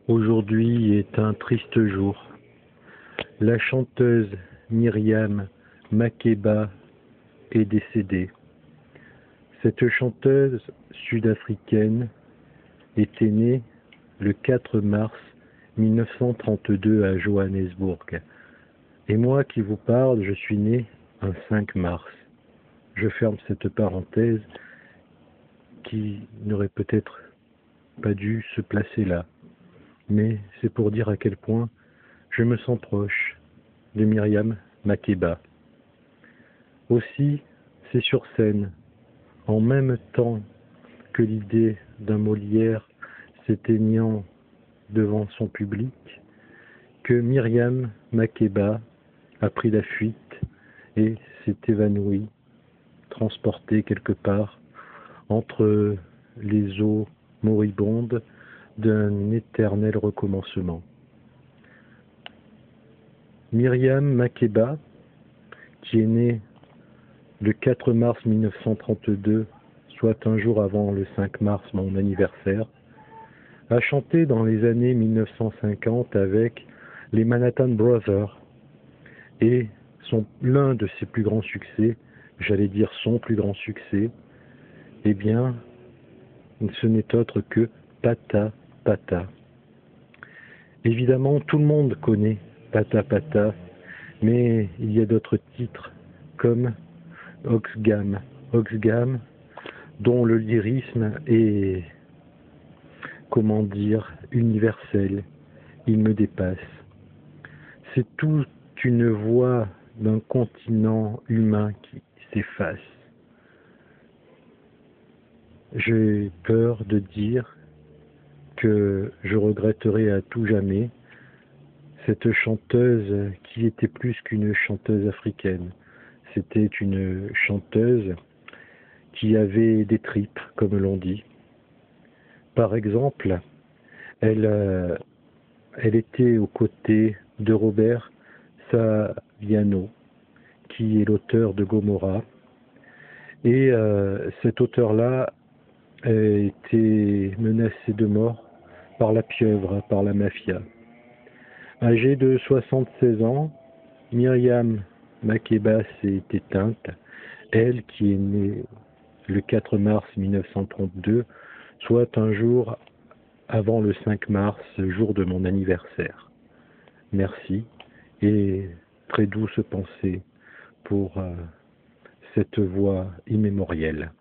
Aujourd'hui est un triste jour. La chanteuse Myriam Makeba est décédée. Cette chanteuse sud-africaine était née le 4 mars 1932 à Johannesburg. Et moi qui vous parle, je suis né un 5 mars. Je ferme cette parenthèse qui n'aurait peut-être pas dû se placer là. Mais c'est pour dire à quel point je me sens proche de Myriam Makeba. Aussi, c'est sur scène, en même temps que l'idée d'un Molière s'éteignant devant son public, que Myriam Makeba a pris la fuite et s'est évanouie, transportée quelque part entre les eaux moribondes d'un éternel recommencement. Myriam Makeba, qui est née le 4 mars 1932, soit un jour avant le 5 mars, mon anniversaire, a chanté dans les années 1950 avec les Manhattan Brothers et l'un de ses plus grands succès, j'allais dire son plus grand succès, eh bien, ce n'est autre que Pata Pata. Évidemment, tout le monde connaît Pata Pata, mais il y a d'autres titres comme Oxgam, dont le lyrisme est, comment dire, universel. Il me dépasse. C'est toute une voix d'un continent humain qui s'efface. J'ai peur de dire que je regretterai à tout jamais cette chanteuse qui était plus qu'une chanteuse africaine. C'était une chanteuse qui avait des tripes, comme l'on dit. Par exemple, elle était aux côtés de Robert Saviano, qui est l'auteur de Gomorrah. Et cet auteur-là a été menacé de mort par la pieuvre, par la mafia. Âgée de 76 ans, Myriam Makeba s'est éteinte, elle qui est née le 4 mars 1932, soit un jour avant le 5 mars, jour de mon anniversaire. Merci et très douce pensée pour cette voix immémorielle.